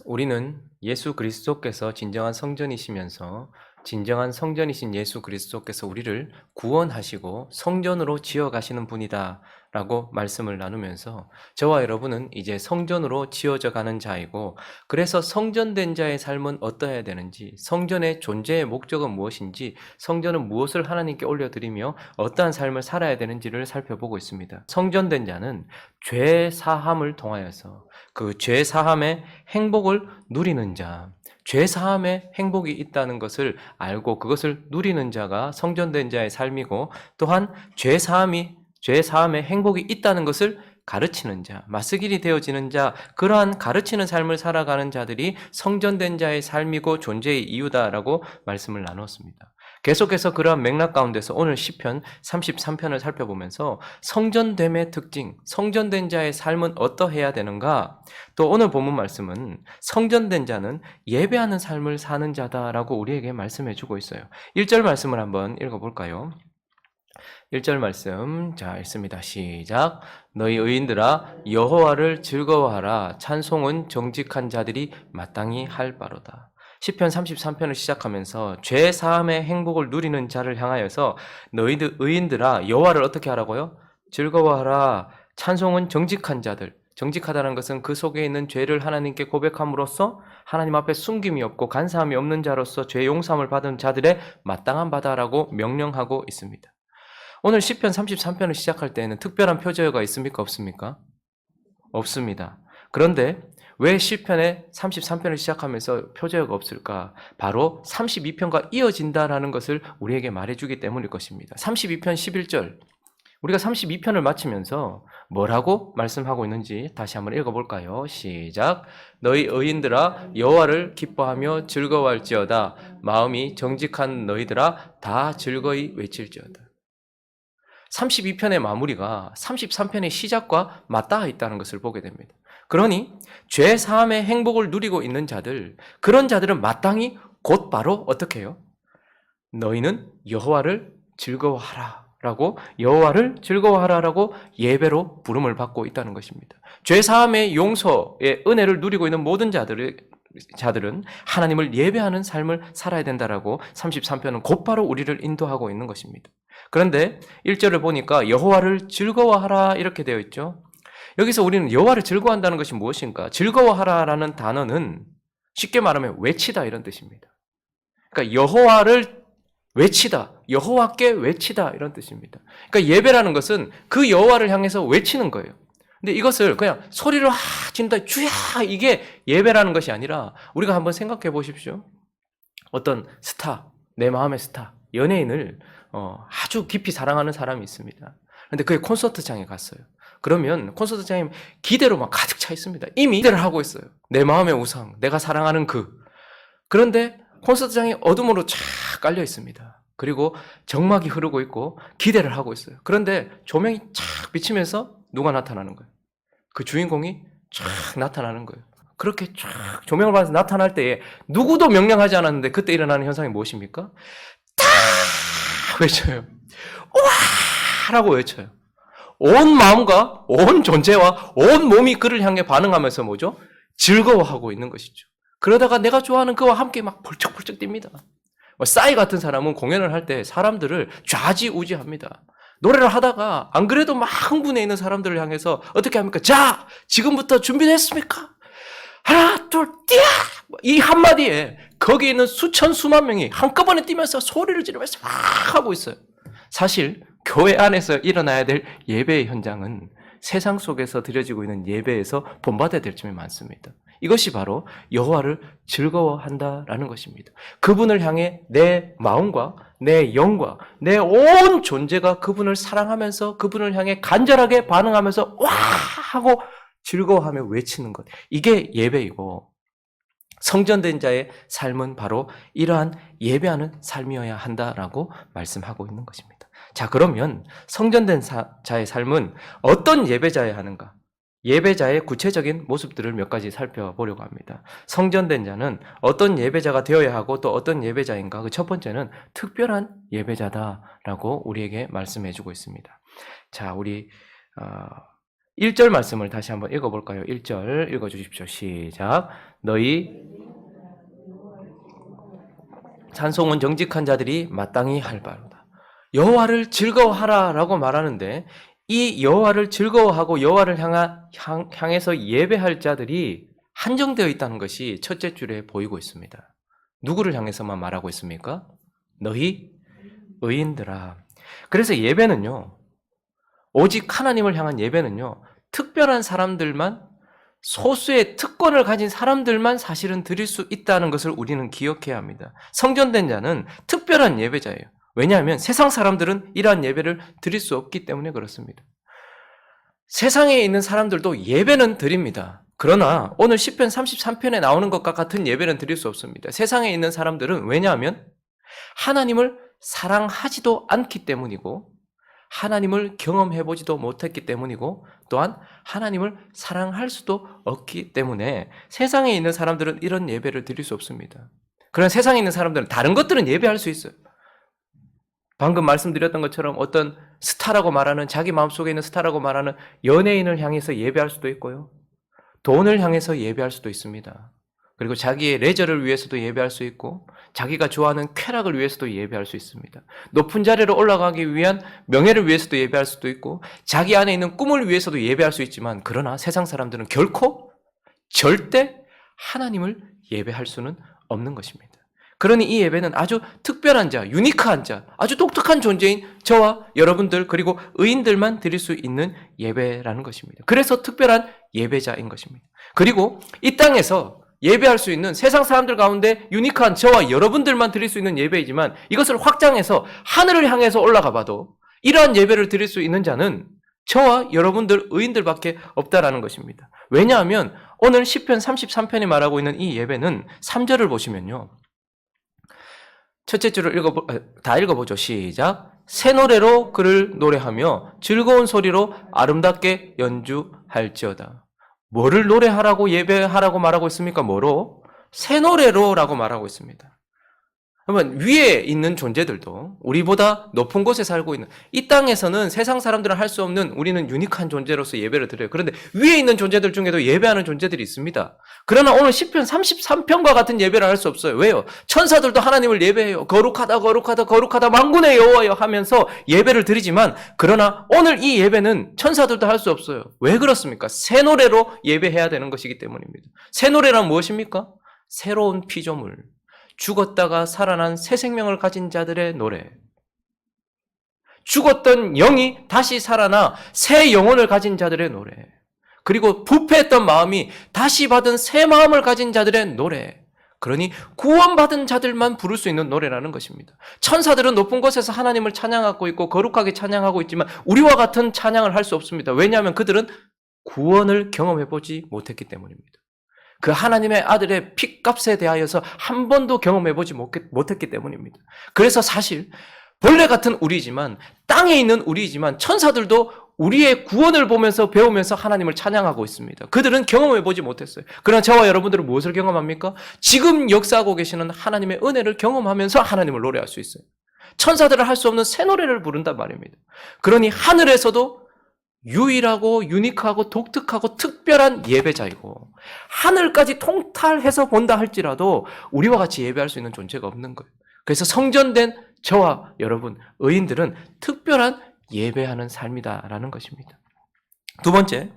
우리는 예수 그리스도께서 진정한 성전이시면서 진정한 성전이신 예수 그리스도께서 우리를 구원하시고 성전으로 지어가시는 분이다 라고 말씀을 나누면서 저와 여러분은 이제 성전으로 지어져 가는 자이고, 그래서 성전된 자의 삶은 어떠해야 되는지, 성전의 존재의 목적은 무엇인지, 성전은 무엇을 하나님께 올려드리며 어떠한 삶을 살아야 되는지를 살펴보고 있습니다. 성전된 자는 죄 사함을 통하여서 그 죄 사함의 행복을 누리는 자, 죄 사함의 행복이 있다는 것을 알고 그것을 누리는 자가 성전된 자의 삶이고, 또한 죄 사함의 행복이 있다는 것을 가르치는 자, 마스길이 되어지는 자, 그러한 가르치는 삶을 살아가는 자들이 성전된 자의 삶이고 존재의 이유다라고 말씀을 나누었습니다. 계속해서 그러한 맥락 가운데서 오늘 시편 33편을 살펴보면서 성전됨의 특징, 성전된 자의 삶은 어떠해야 되는가, 또 오늘 본문 말씀은 성전된 자는 예배하는 삶을 사는 자다라고 우리에게 말씀해 주고 있어요. 1절 말씀을 한번 읽어볼까요? 1절 말씀, 자, 읽습니다. 시작. 너희 의인들아 여호와를 즐거워하라. 찬송은 정직한 자들이 마땅히 할 바로다. 시편 33편을 시작하면서 죄 사함의 행복을 누리는 자를 향하여서 너희들 의인들아 여호와를 어떻게 하라고요? 즐거워하라. 찬송은 정직한 자들. 정직하다는 것은 그 속에 있는 죄를 하나님께 고백함으로써 하나님 앞에 숨김이 없고 간사함이 없는 자로서 죄 용서함을 받은 자들의 마땅한 바다라고 명령하고 있습니다. 오늘 시편 33편을 시작할 때에는 특별한 표제어가 있습니까? 없습니까? 없습니다. 그런데 왜 시편의 33편을 시작하면서 표제어가 없을까? 바로 32편과 이어진다라는 것을 우리에게 말해주기 때문일 것입니다. 32편 11절, 우리가 32편을 마치면서 뭐라고 말씀하고 있는지 다시 한번 읽어볼까요? 시작. 너희 의인들아 여호와를 기뻐하며 즐거워할지어다. 마음이 정직한 너희들아 다 즐거이 외칠지어다. 32편의 마무리가 33편의 시작과 맞닿아 있다는 것을 보게 됩니다. 그러니 죄 사함의 행복을 누리고 있는 자들, 그런 자들은 마땅히 곧바로 어떻게 해요? 너희는 여호와를 즐거워하라 라고, 여호와를 즐거워하라라고 예배로 부름을 받고 있다는 것입니다. 죄 사함의 용서의 은혜를 누리고 있는 모든 자들은 하나님을 예배하는 삶을 살아야 된다라고 33편은 곧바로 우리를 인도하고 있는 것입니다. 그런데 1절을 보니까 여호와를 즐거워하라 이렇게 되어 있죠. 여기서 우리는 여호와를 즐거워한다는 것이 무엇인가? 즐거워하라라는 단어는 쉽게 말하면 외치다 이런 뜻입니다. 그러니까 여호와를 외치다, 여호와께 외치다 이런 뜻입니다. 그러니까 예배라는 것은 그 여호와를 향해서 외치는 거예요. 근데 이것을 그냥 소리를 진다 주야 이게 예배라는 것이 아니라, 우리가 한번 생각해 보십시오. 어떤 스타, 내 마음의 스타, 연예인을 아주 깊이 사랑하는 사람이 있습니다. 근데 그의 콘서트장에 갔어요. 그러면 콘서트장에 기대로 막 가득 차 있습니다. 이미 기대를 하고 있어요. 내 마음의 우상, 내가 사랑하는 그런데 콘서트장이 어둠으로 쫙 깔려 있습니다. 그리고 정막이 흐르고 있고 기대를 하고 있어요. 그런데 조명이 쫙 비치면서 누가 나타나는 거예요? 그 주인공이 쫙 나타나는 거예요. 그렇게 쫙 조명을 받아서 나타날 때에 누구도 명령하지 않았는데 그때 일어나는 현상이 무엇입니까? 다 외쳐요. 와! 라고 외쳐요. 온 마음과 온 존재와 온 몸이 그를 향해 반응하면서 뭐죠? 즐거워하고 있는 것이죠. 그러다가 내가 좋아하는 그와 함께 막 벌쩍벌쩍 뜁니다. 싸이 같은 사람은 공연을 할 때 사람들을 좌지우지합니다. 노래를 하다가 안 그래도 막 흥분해 있는 사람들을 향해서 어떻게 합니까? 자, 지금부터 준비됐습니까? 하나, 둘, 뛰어! 이 한마디에 거기에 있는 수천 수만 명이 한꺼번에 뛰면서 소리를 지르면서 막 하고 있어요. 사실 교회 안에서 일어나야 될 예배의 현장은 세상 속에서 드려지고 있는 예배에서 본받아야 될 점이 많습니다. 이것이 바로 여호와를 즐거워한다라는 것입니다. 그분을 향해 내 마음과 내 영과 내 온 존재가 그분을 사랑하면서 그분을 향해 간절하게 반응하면서 와! 하고 즐거워하며 외치는 것. 이게 예배이고, 성전된 자의 삶은 바로 이러한 예배하는 삶이어야 한다라고 말씀하고 있는 것입니다. 자, 그러면 성전된 자의 삶은 어떤 예배자여야 하는가? 예배자의 구체적인 모습들을 몇 가지 살펴보려고 합니다. 성전된 자는 어떤 예배자가 되어야 하고 또 어떤 예배자인가? 그 첫 번째는 특별한 예배자다라고 우리에게 말씀해 주고 있습니다. 자, 우리 1절 말씀을 다시 한번 읽어볼까요? 1절 읽어주십시오. 시작. 너희 찬송은 정직한 자들이 마땅히 할 바로다. 여호와를 즐거워하라라고 말하는데 이 여호와를 즐거워하고 여호와를 향해서 예배할 자들이 한정되어 있다는 것이 첫째 줄에 보이고 있습니다. 누구를 향해서만 말하고 있습니까? 너희 의인들아. 그래서 예배는요, 오직 하나님을 향한 예배는요, 특별한 사람들만, 소수의 특권을 가진 사람들만 사실은 드릴 수 있다는 것을 우리는 기억해야 합니다. 성전된 자는 특별한 예배자예요. 왜냐하면 세상 사람들은 이러한 예배를 드릴 수 없기 때문에 그렇습니다. 세상에 있는 사람들도 예배는 드립니다. 그러나 오늘 시편 33편에 나오는 것과 같은 예배는 드릴 수 없습니다. 세상에 있는 사람들은 왜냐하면 하나님을 사랑하지도 않기 때문이고 하나님을 경험해보지도 못했기 때문이고 또한 하나님을 사랑할 수도 없기 때문에 세상에 있는 사람들은 이런 예배를 드릴 수 없습니다. 그러나 세상에 있는 사람들은 다른 것들은 예배할 수 있어요. 방금 말씀드렸던 것처럼 어떤 스타라고 말하는, 자기 마음속에 있는 스타라고 말하는 연예인을 향해서 예배할 수도 있고요. 돈을 향해서 예배할 수도 있습니다. 그리고 자기의 레저를 위해서도 예배할 수 있고 자기가 좋아하는 쾌락을 위해서도 예배할 수 있습니다. 높은 자리로 올라가기 위한 명예를 위해서도 예배할 수도 있고 자기 안에 있는 꿈을 위해서도 예배할 수 있지만 그러나 세상 사람들은 결코 절대 하나님을 예배할 수는 없는 것입니다. 그러니 이 예배는 아주 특별한 자, 유니크한 자, 아주 독특한 존재인 저와 여러분들 그리고 의인들만 드릴 수 있는 예배라는 것입니다. 그래서 특별한 예배자인 것입니다. 그리고 이 땅에서 예배할 수 있는 세상 사람들 가운데 유니크한 저와 여러분들만 드릴 수 있는 예배이지만 이것을 확장해서 하늘을 향해서 올라가 봐도 이러한 예배를 드릴 수 있는 자는 저와 여러분들 의인들밖에 없다라는 것입니다. 왜냐하면 오늘 시편 33편이 말하고 있는 이 예배는 3절을 보시면요. 첫째 줄을 다 읽어보죠. 시작. 새 노래로 그를 노래하며 즐거운 소리로 아름답게 연주할지어다. 뭐를 노래하라고 예배하라고 말하고 있습니까? 뭐로? 새 노래로라고 말하고 있습니다. 그러면 위에 있는 존재들도 우리보다 높은 곳에 살고 있는 이 땅에서는 세상 사람들은 할 수 없는 우리는 유니크한 존재로서 예배를 드려요. 그런데 위에 있는 존재들 중에도 예배하는 존재들이 있습니다. 그러나 오늘 시편 33편과 같은 예배를 할 수 없어요. 왜요? 천사들도 하나님을 예배해요. 거룩하다 거룩하다 거룩하다 만군의 여호와여 하면서 예배를 드리지만 그러나 오늘 이 예배는 천사들도 할 수 없어요. 왜 그렇습니까? 새 노래로 예배해야 되는 것이기 때문입니다. 새 노래란 무엇입니까? 새로운 피조물. 죽었다가 살아난 새 생명을 가진 자들의 노래. 죽었던 영이 다시 살아나 새 영혼을 가진 자들의 노래. 그리고 부패했던 마음이 다시 받은 새 마음을 가진 자들의 노래. 그러니 구원받은 자들만 부를 수 있는 노래라는 것입니다. 천사들은 높은 곳에서 하나님을 찬양하고 있고 거룩하게 찬양하고 있지만 우리와 같은 찬양을 할 수 없습니다. 왜냐하면 그들은 구원을 경험해보지 못했기 때문입니다. 그 하나님의 아들의 핏값에 대하여서 한 번도 경험해보지 못했기 때문입니다. 그래서 사실 벌레 같은 우리지만 땅에 있는 우리지만 천사들도 우리의 구원을 보면서 배우면서 하나님을 찬양하고 있습니다. 그들은 경험해보지 못했어요. 그러나 저와 여러분들은 무엇을 경험합니까? 지금 역사하고 계시는 하나님의 은혜를 경험하면서 하나님을 노래할 수 있어요. 천사들은 할 수 없는 새 노래를 부른단 말입니다. 그러니 하늘에서도 유일하고 유니크하고 독특하고 특별한 예배자이고 하늘까지 통탈해서 본다 할지라도 우리와 같이 예배할 수 있는 존재가 없는 거예요. 그래서 성전된 저와 여러분 의인들은 특별한 예배하는 삶이다라는 것입니다. 두 번째,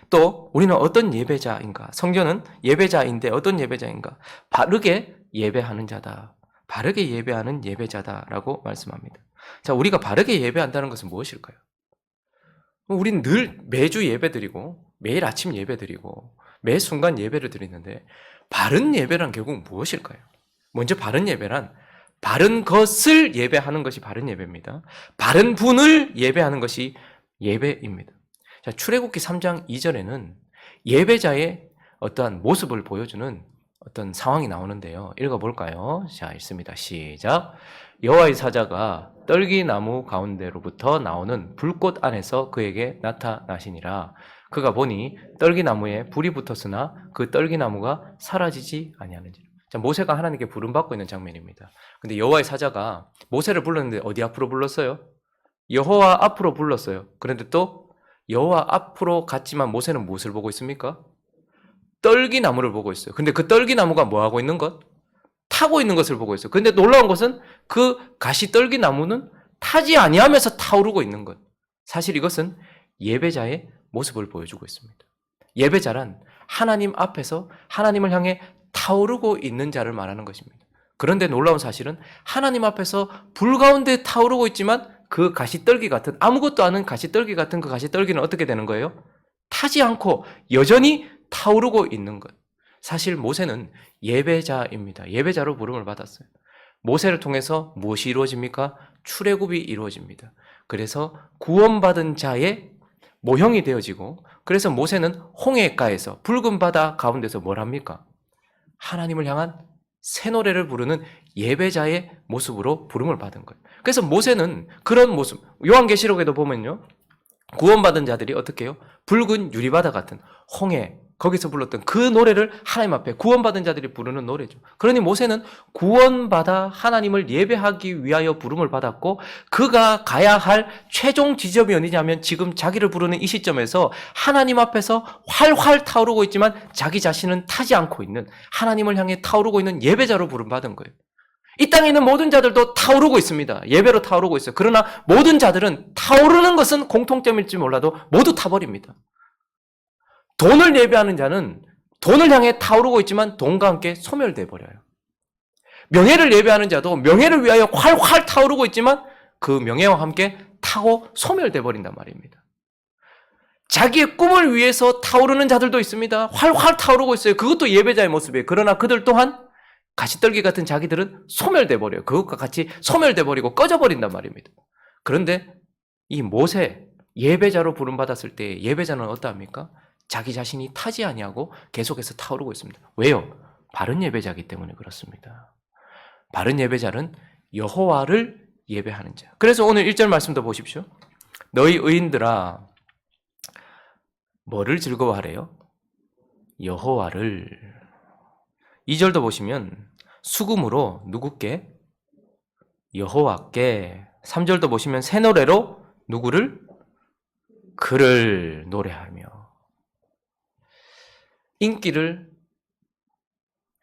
또 우리는 어떤 예배자인가? 성전은 예배자인데 어떤 예배자인가? 바르게 예배하는 자다. 바르게 예배하는 예배자다라고 말씀합니다. 자, 우리가 바르게 예배한다는 것은 무엇일까요? 우린 늘 매주 예배드리고 매일 아침 예배드리고 매 순간 예배를 드리는데 바른 예배란 결국 무엇일까요? 먼저 바른 예배란 바른 것을 예배하는 것이 바른 예배입니다. 바른 분을 예배하는 것이 예배입니다. 자, 출애굽기 3장 2절에는 예배자의 어떠한 모습을 보여주는 어떤 상황이 나오는데요. 읽어볼까요? 자, 읽습니다. 시작. 여호와의 사자가 떨기나무 가운데로부터 나오는 불꽃 안에서 그에게 나타나시니라. 그가 보니 떨기나무에 불이 붙었으나 그 떨기나무가 사라지지 아니하는지라. 자, 모세가 하나님께 부름받고 있는 장면입니다. 근데 여호와의 사자가 모세를 불렀는데 어디 앞으로 불렀어요? 여호와 앞으로 불렀어요. 그런데 또 여호와 앞으로 갔지만 모세는 무엇을 보고 있습니까? 떨기나무를 보고 있어요. 근데 그 떨기나무가 뭐 하고 있는 것? 타고 있는 것을 보고 있어요. 근데 놀라운 것은 그 가시떨기나무는 타지 아니하면서 타오르고 있는 것. 사실 이것은 예배자의 모습을 보여주고 있습니다. 예배자란 하나님 앞에서 하나님을 향해 타오르고 있는 자를 말하는 것입니다. 그런데 놀라운 사실은 하나님 앞에서 불 가운데 타오르고 있지만 그 가시떨기 같은, 아무것도 아닌 가시떨기 같은 그 가시떨기는 어떻게 되는 거예요? 타지 않고 여전히 타오르고 있는 것. 사실 모세는 예배자입니다. 예배자로 부름을 받았어요. 모세를 통해서 무엇이 이루어집니까? 출애굽이 이루어집니다. 그래서 구원받은 자의 모형이 되어지고, 그래서 모세는 홍해가에서 붉은 바다 가운데서 뭘 합니까? 하나님을 향한 새 노래를 부르는 예배자의 모습으로 부름을 받은 거예요. 그래서 모세는 그런 모습, 요한계시록에도 보면요, 구원받은 자들이 어떻게 해요? 붉은 유리바다 같은 홍해, 거기서 불렀던 그 노래를 하나님 앞에 구원받은 자들이 부르는 노래죠. 그러니 모세는 구원받아 하나님을 예배하기 위하여 부름을 받았고, 그가 가야 할 최종 지점이 어디냐면 지금 자기를 부르는 이 시점에서 하나님 앞에서 활활 타오르고 있지만 자기 자신은 타지 않고 있는, 하나님을 향해 타오르고 있는 예배자로 부름받은 거예요. 이 땅에 있는 모든 자들도 타오르고 있습니다. 예배로 타오르고 있어요. 그러나 모든 자들은 타오르는 것은 공통점일지 몰라도 모두 타버립니다. 돈을 예배하는 자는 돈을 향해 타오르고 있지만 돈과 함께 소멸돼 버려요. 명예를 예배하는 자도 명예를 위하여 활활 타오르고 있지만 그 명예와 함께 타고 소멸돼 버린단 말입니다. 자기의 꿈을 위해서 타오르는 자들도 있습니다. 활활 타오르고 있어요. 그것도 예배자의 모습이에요. 그러나 그들 또한 가시떨기 같은 자기들은 소멸돼 버려요. 그것과 같이 소멸돼 버리고 꺼져 버린단 말입니다. 그런데 이 모세, 예배자로 부름받았을 때 예배자는 어떠합니까? 자기 자신이 타지 아니하고 계속해서 타오르고 있습니다. 왜요? 바른 예배자이기 때문에 그렇습니다. 바른 예배자는 여호와를 예배하는 자. 그래서 오늘 1절 말씀도 보십시오. 너희 의인들아, 뭐를 즐거워하래요? 여호와를. 2절도 보시면 수금으로 누구께? 여호와께. 3절도 보시면 새 노래로 누구를? 그를 노래하며. 인기를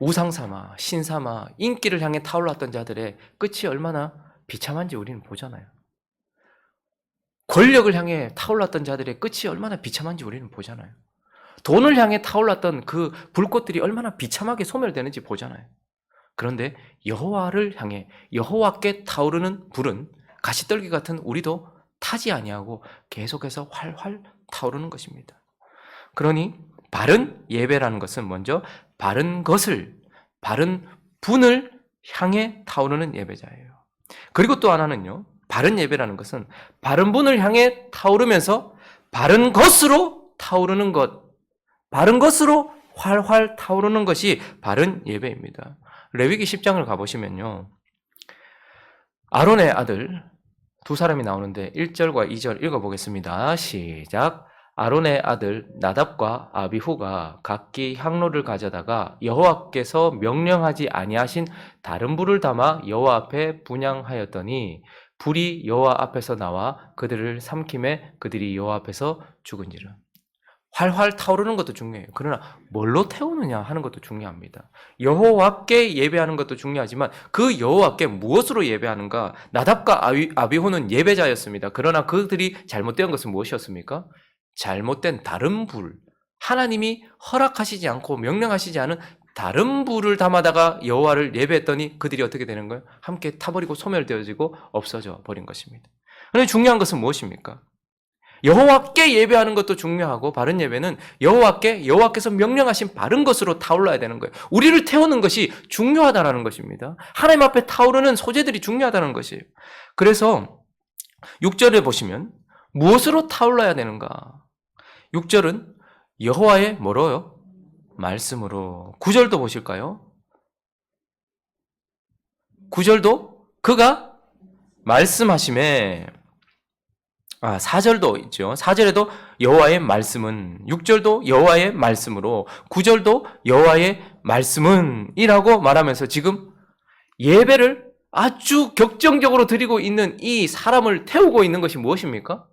우상삼아, 신삼아, 인기를 향해 타올랐던 자들의 끝이 얼마나 비참한지 우리는 보잖아요. 권력을 향해 타올랐던 자들의 끝이 얼마나 비참한지 우리는 보잖아요. 돈을 향해 타올랐던 그 불꽃들이 얼마나 비참하게 소멸되는지 보잖아요. 그런데 여호와를 향해 여호와께 타오르는 불은 가시떨기 같은 우리도 타지 아니하고 계속해서 활활 타오르는 것입니다. 그러니 바른 예배라는 것은 먼저 바른 것을, 바른 분을 향해 타오르는 예배자예요. 그리고 또 하나는요, 바른 예배라는 것은 바른 분을 향해 타오르면서 바른 것으로 타오르는 것, 바른 것으로 활활 타오르는 것이 바른 예배입니다. 레위기 10장을 가보시면요, 아론의 아들 두 사람이 나오는데 1절과 2절 읽어보겠습니다. 시작. 아론의 아들 나답과 아비후가 각기 향로를 가져다가 여호와께서 명령하지 아니하신 다른 불을 담아 여호와 앞에 분향하였더니 불이 여호와 앞에서 나와 그들을 삼킴에 그들이 여호와 앞에서 죽은지라. 활활 타오르는 것도 중요해요. 그러나 뭘로 태우느냐 하는 것도 중요합니다. 여호와께 예배하는 것도 중요하지만 그 여호와께 무엇으로 예배하는가? 나답과 아비후는 예배자였습니다. 그러나 그들이 잘못된 것은 무엇이었습니까? 잘못된 다른 불, 하나님이 허락하시지 않고 명령하시지 않은 다른 불을 담아다가 여호와를 예배했더니 그들이 어떻게 되는 거예요? 함께 타버리고 소멸되어지고 없어져 버린 것입니다. 그런데 중요한 것은 무엇입니까? 여호와께 예배하는 것도 중요하고 바른 예배는 여호와께서 명령하신 바른 것으로 타올라야 되는 거예요. 우리를 태우는 것이 중요하다라는 것입니다. 하나님 앞에 타오르는 소재들이 중요하다는 것이에요. 그래서 6절에 보시면 무엇으로 타올라야 되는가? 6절은 여호와의 뭐로요? 말씀으로. 9절도 보실까요? 9절도 그가 말씀하심에, 4절도 있죠. 4절에도 여호와의 말씀은, 6절도 여호와의 말씀으로, 9절도 여호와의 말씀은 이라고 말하면서 지금 예배를 아주 격정적으로 드리고 있는 이 사람을 태우고 있는 것이 무엇입니까?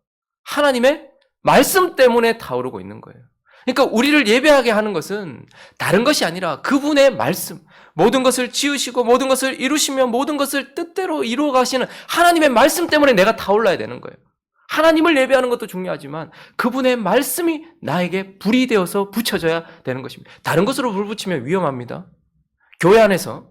하나님의 말씀 때문에 타오르고 있는 거예요. 그러니까 우리를 예배하게 하는 것은 다른 것이 아니라 그분의 말씀, 모든 것을 지으시고 모든 것을 이루시며 모든 것을 뜻대로 이루어 가시는 하나님의 말씀 때문에 내가 타올라야 되는 거예요. 하나님을 예배하는 것도 중요하지만 그분의 말씀이 나에게 불이 되어서 붙여져야 되는 것입니다. 다른 것으로 불 붙이면 위험합니다. 교회 안에서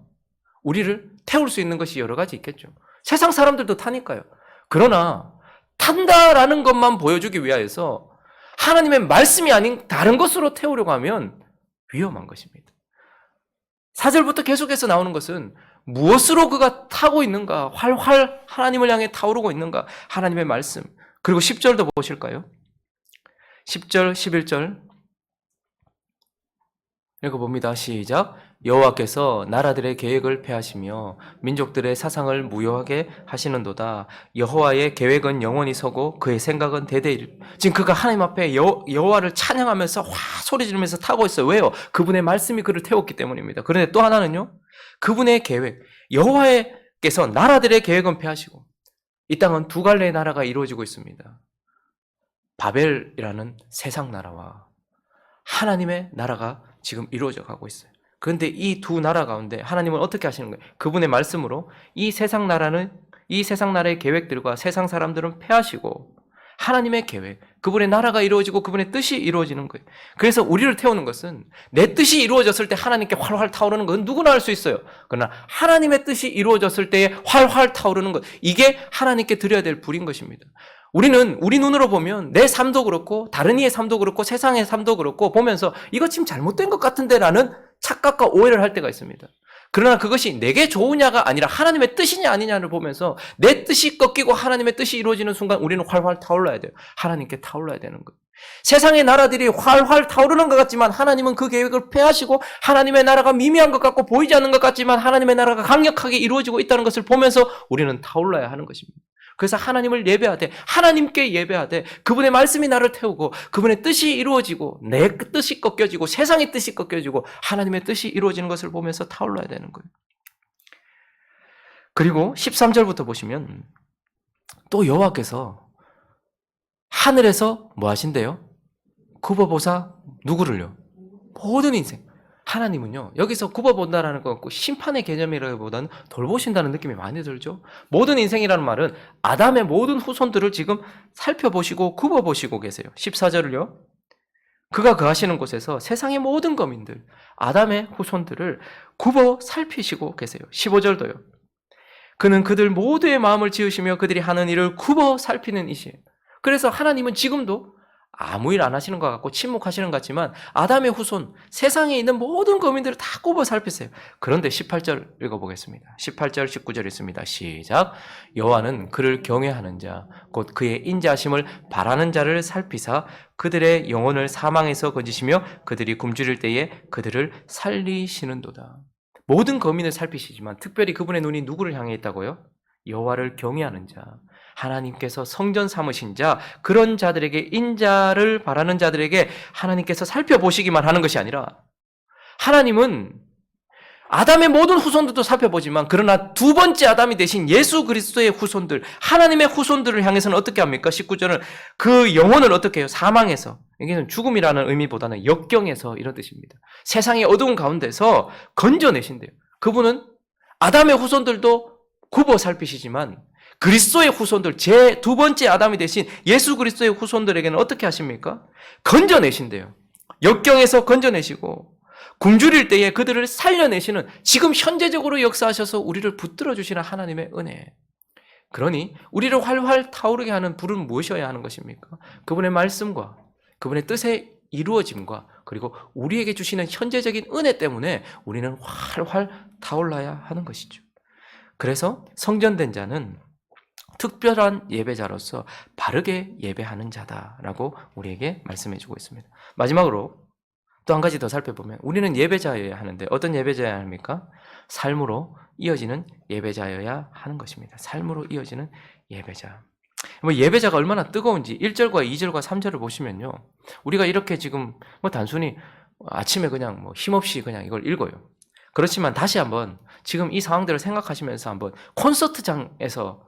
우리를 태울 수 있는 것이 여러 가지 있겠죠. 세상 사람들도 타니까요. 그러나 탄다라는 것만 보여주기 위하여서 하나님의 말씀이 아닌 다른 것으로 태우려고 하면 위험한 것입니다. 4절부터 계속해서 나오는 것은 무엇으로 그가 타고 있는가, 활활 하나님을 향해 타오르고 있는가, 하나님의 말씀. 그리고 10절도 보실까요? 10절, 11절 읽어봅니다. 시작. 여호와께서 나라들의 계획을 폐하시며 민족들의 사상을 무효하게 하시는도다. 여호와의 계획은 영원히 서고 그의 생각은 대대일. 지금 그가 하나님 앞에 여호와를 찬양하면서 소리 지르면서 타고 있어요. 왜요? 그분의 말씀이 그를 태웠기 때문입니다. 그런데 또 하나는요. 그분의 계획, 여호와께서 나라들의 계획은 폐하시고 이 땅은 두 갈래의 나라가 이루어지고 있습니다. 바벨이라는 세상 나라와 하나님의 나라가 지금 이루어져 가고 있어요. 그런데 이 두 나라 가운데 하나님은 어떻게 하시는 거예요? 그분의 말씀으로 이 세상 나라의 계획들과 세상 사람들은 패하시고 하나님의 계획, 그분의 나라가 이루어지고 그분의 뜻이 이루어지는 거예요. 그래서 우리를 태우는 것은 내 뜻이 이루어졌을 때 하나님께 활활 타오르는 것은 누구나 할 수 있어요. 그러나 하나님의 뜻이 이루어졌을 때에 활활 타오르는 것, 이게 하나님께 드려야 될 불인 것입니다. 우리는 우리 눈으로 보면 내 삶도 그렇고 다른 이의 삶도 그렇고 세상의 삶도 그렇고 보면서 이거 지금 잘못된 것 같은데 라는 착각과 오해를 할 때가 있습니다. 그러나 그것이 내게 좋으냐가 아니라 하나님의 뜻이냐 아니냐를 보면서 내 뜻이 꺾이고 하나님의 뜻이 이루어지는 순간 우리는 활활 타올라야 돼요. 하나님께 타올라야 되는 거예요. 세상의 나라들이 활활 타오르는 것 같지만 하나님은 그 계획을 폐하시고 하나님의 나라가 미미한 것 같고 보이지 않는 것 같지만 하나님의 나라가 강력하게 이루어지고 있다는 것을 보면서 우리는 타올라야 하는 것입니다. 그래서 하나님을 예배하되 하나님께 예배하되 그분의 말씀이 나를 태우고 그분의 뜻이 이루어지고 내 뜻이 꺾여지고 세상의 뜻이 꺾여지고 하나님의 뜻이 이루어지는 것을 보면서 타올라야 되는 거예요. 그리고 13절부터 보시면 또 여호와께서 하늘에서 뭐 하신대요? 굽어보사 누구를요? 모든 인생. 하나님은요, 여기서 굽어본다라는 건 심판의 개념이라기보다는 돌보신다는 느낌이 많이 들죠? 모든 인생이라는 말은 아담의 모든 후손들을 지금 살펴보시고 굽어보시고 계세요. 14절을요, 그가 거하시는 곳에서 세상의 모든 거민들, 아담의 후손들을 굽어 살피시고 계세요. 15절도요, 그는 그들 모두의 마음을 지으시며 그들이 하는 일을 굽어 살피는 이시에요. 그래서 하나님은 지금도 아무 일 안 하시는 것 같고 침묵하시는 것 같지만 아담의 후손, 세상에 있는 모든 거민들을 다 꼽아 살피세요. 그런데 18절 읽어보겠습니다. 18절, 19절 있습니다. 시작. 여호와는 그를 경외하는 자, 곧 그의 인자하심을 바라는 자를 살피사 그들의 영혼을 사망에서 건지시며 그들이 굶주릴 때에 그들을 살리시는도다. 모든 거민을 살피시지만 특별히 그분의 눈이 누구를 향해 있다고요? 여호와를 경외하는 자, 하나님께서 성전 삼으신 자, 그런 자들에게, 인자를 바라는 자들에게 하나님께서 살펴보시기만 하는 것이 아니라 하나님은 아담의 모든 후손들도 살펴보지만 그러나 두 번째 아담이 되신 예수 그리스도의 후손들, 하나님의 후손들을 향해서는 어떻게 합니까? 19절은 그 영혼을 어떻게 해요? 사망에서, 이게는 죽음이라는 의미보다는 역경에서 이런 뜻입니다. 세상의 어두운 가운데서 건져내신대요. 그분은 아담의 후손들도 굽어 살피시지만 그리스도의 후손들, 제 두 번째 아담이 되신 예수 그리스도의 후손들에게는 어떻게 하십니까? 건져내신대요. 역경에서 건져내시고 굶주릴 때에 그들을 살려내시는, 지금 현재적으로 역사하셔서 우리를 붙들어 주시는 하나님의 은혜. 그러니 우리를 활활 타오르게 하는 불은 무엇이어야 하는 것입니까? 그분의 말씀과 그분의 뜻의 이루어짐과 그리고 우리에게 주시는 현재적인 은혜 때문에 우리는 활활 타올라야 하는 것이죠. 그래서 성전된 자는 특별한 예배자로서 바르게 예배하는 자다라고 우리에게 말씀해주고 있습니다. 마지막으로 또 한 가지 더 살펴보면 우리는 예배자여야 하는데 어떤 예배자여야 합니까? 삶으로 이어지는 예배자여야 하는 것입니다. 삶으로 이어지는 예배자. 예배자가 얼마나 뜨거운지 1절과 2절과 3절을 보시면요, 우리가 이렇게 지금 단순히 아침에 그냥 힘없이 그냥 이걸 읽어요. 그렇지만 다시 한번 지금 이 상황들을 생각하시면서 한번 콘서트장에서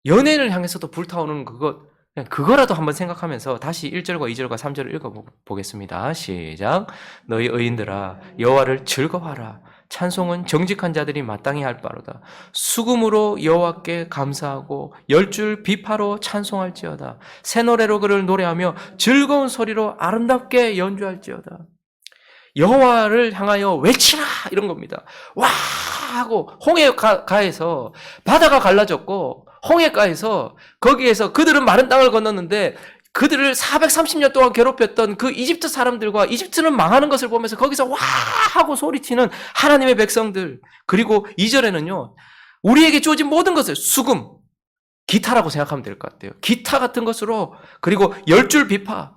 연예인을 향해서도 불타오르는 그것, 그거라도 한번 생각하면서 다시 1절과 2절과 3절을 읽어보겠습니다. 시작. 너희 의인들아 여호와를 즐거워하라. 찬송은 정직한 자들이 마땅히 할 바로다. 수금으로 여호와께 감사하고 열줄 비파로 찬송할지어다. 새 노래로 그를 노래하며 즐거운 소리로 아름답게 연주할지어다. 여호와를 향하여 외치라 이런 겁니다. 와 하고 홍해가에서 바다가 갈라졌고 홍해가에서 거기에서 그들은 마른 땅을 건넜는데 그들을 430년 동안 괴롭혔던 그 이집트 사람들과 이집트는 망하는 것을 보면서 거기서 와 하고 소리치는 하나님의 백성들. 그리고 2절에는요. 우리에게 주어진 모든 것을 수금, 기타라고 생각하면 될 것 같아요. 기타 같은 것으로 그리고 열줄 비파,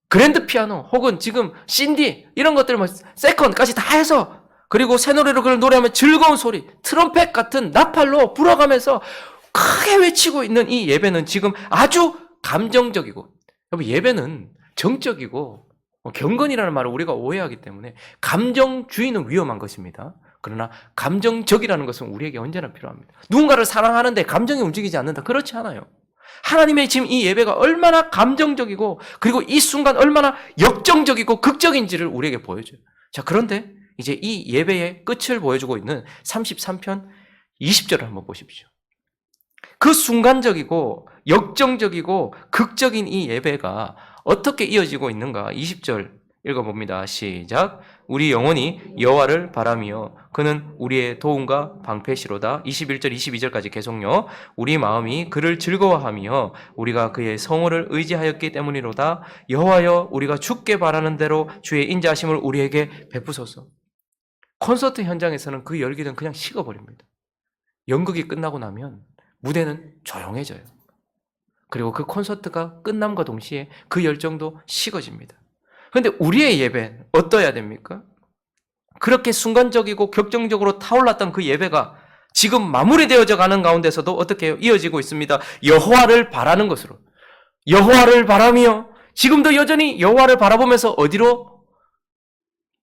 그랜드 피아노 혹은 지금 신디 이런 것들 뭐 세컨까지 다 해서 그리고 새 노래로 그걸 노래하면 즐거운 소리, 트럼펫 같은 나팔로 불어가면서 크게 외치고 있는 이 예배는 지금 아주 감정적이고, 여러분 예배는 정적이고 경건이라는 말을 우리가 오해하기 때문에 감정주의는 위험한 것입니다. 그러나 감정적이라는 것은 우리에게 언제나 필요합니다. 누군가를 사랑하는데 감정이 움직이지 않는다. 그렇지 않아요. 하나님의 지금 이 예배가 얼마나 감정적이고 그리고 이 순간 얼마나 역정적이고 극적인지를 우리에게 보여줘요. 자, 그런데 이제 이 예배의 끝을 보여주고 있는 33편 20절을 한번 보십시오. 그 순간적이고 역정적이고 극적인 이 예배가 어떻게 이어지고 있는가 20절 읽어봅니다. 시작. 우리 영혼이 여호와를 바라며 그는 우리의 도움과 방패시로다. 21절 22절까지 계속요. 우리 마음이 그를 즐거워하며 우리가 그의 성호를 의지하였기 때문이로다. 여호와여 우리가 주께 바라는 대로 주의 인자하심을 우리에게 베푸소서. 콘서트 현장에서는 그 열기는 그냥 식어버립니다. 연극이 끝나고 나면 무대는 조용해져요. 그리고 그 콘서트가 끝남과 동시에 그 열정도 식어집니다. 그런데 우리의 예배는 어떠해야 됩니까? 그렇게 순간적이고 격정적으로 타올랐던 그 예배가 지금 마무리되어져 가는 가운데서도 어떻게 해요? 이어지고 있습니다. 여호와를 바라는 것으로. 여호와를 바라며 지금도 여전히 여호와를 바라보면서 어디로?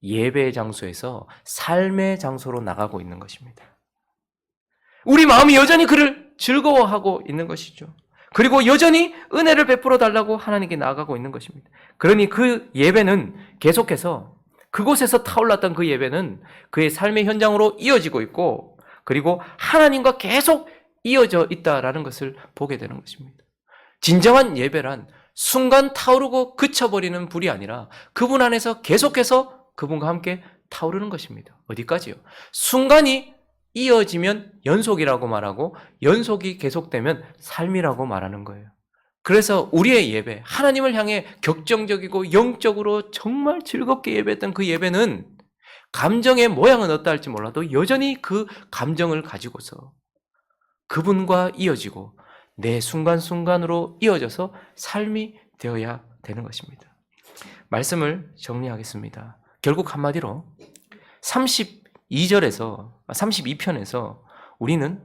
예배 장소에서 삶의 장소로 나가고 있는 것입니다. 우리 마음이 여전히 그를 즐거워하고 있는 것이죠. 그리고 여전히 은혜를 베풀어 달라고 하나님께 나아가고 있는 것입니다. 그러니 그 예배는 계속해서 그곳에서 타올랐던 그 예배는 그의 삶의 현장으로 이어지고 있고 그리고 하나님과 계속 이어져 있다라는 것을 보게 되는 것입니다. 진정한 예배란 순간 타오르고 그쳐버리는 불이 아니라 그분 안에서 계속해서 그분과 함께 타오르는 것입니다. 어디까지요? 순간이 이어지면 연속이라고 말하고 연속이 계속되면 삶이라고 말하는 거예요. 그래서 우리의 예배, 하나님을 향해 격정적이고 영적으로 정말 즐겁게 예배했던 그 예배는 감정의 모양은 어떠할지 몰라도 여전히 그 감정을 가지고서 그분과 이어지고 내 순간순간으로 이어져서 삶이 되어야 되는 것입니다. 말씀을 정리하겠습니다. 결국 한마디로 32편에서 우리는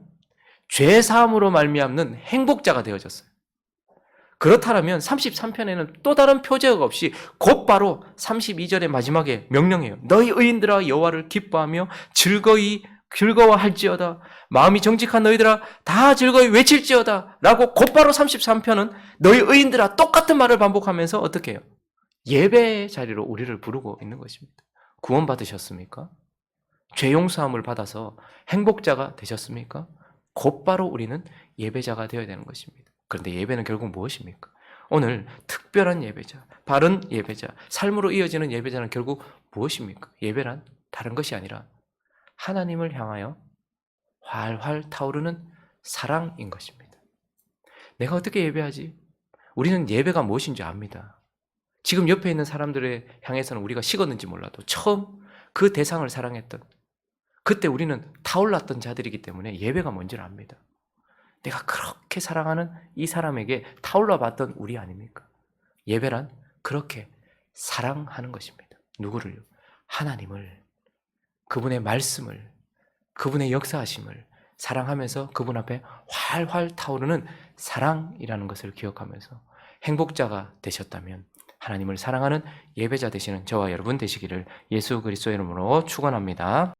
죄사함으로 말미암는 행복자가 되어졌어요. 그렇다면 33편에는 또 다른 표제가 없이 곧바로 32절의 마지막에 명령해요. 너희 의인들아 여호와를 기뻐하며 즐거워할지어다. 마음이 정직한 너희들아 다 즐거이 외칠지어다. 라고 곧바로 33편은 너희 의인들아 똑같은 말을 반복하면서 어떻게 해요? 예배의 자리로 우리를 부르고 있는 것입니다. 구원받으셨습니까? 죄 용서함을 받아서 행복자가 되셨습니까? 곧바로 우리는 예배자가 되어야 되는 것입니다. 그런데 예배는 결국 무엇입니까? 오늘 특별한 예배자, 바른 예배자, 삶으로 이어지는 예배자는 결국 무엇입니까? 예배란 다른 것이 아니라 하나님을 향하여 활활 타오르는 사랑인 것입니다. 내가 어떻게 예배하지? 우리는 예배가 무엇인지 압니다. 지금 옆에 있는 사람들을 향해서는 우리가 식었는지 몰라도 처음 그 대상을 사랑했던 그때 우리는 타올랐던 자들이기 때문에 예배가 뭔지를 압니다. 내가 그렇게 사랑하는 이 사람에게 타올라 봤던 우리 아닙니까? 예배란 그렇게 사랑하는 것입니다. 누구를요? 하나님을, 그분의 말씀을, 그분의 역사하심을 사랑하면서 그분 앞에 활활 타오르는 사랑이라는 것을 기억하면서 행복자가 되셨다면 하나님을 사랑하는 예배자 되시는 저와 여러분 되시기를 예수 그리스도의 이름으로 축원합니다.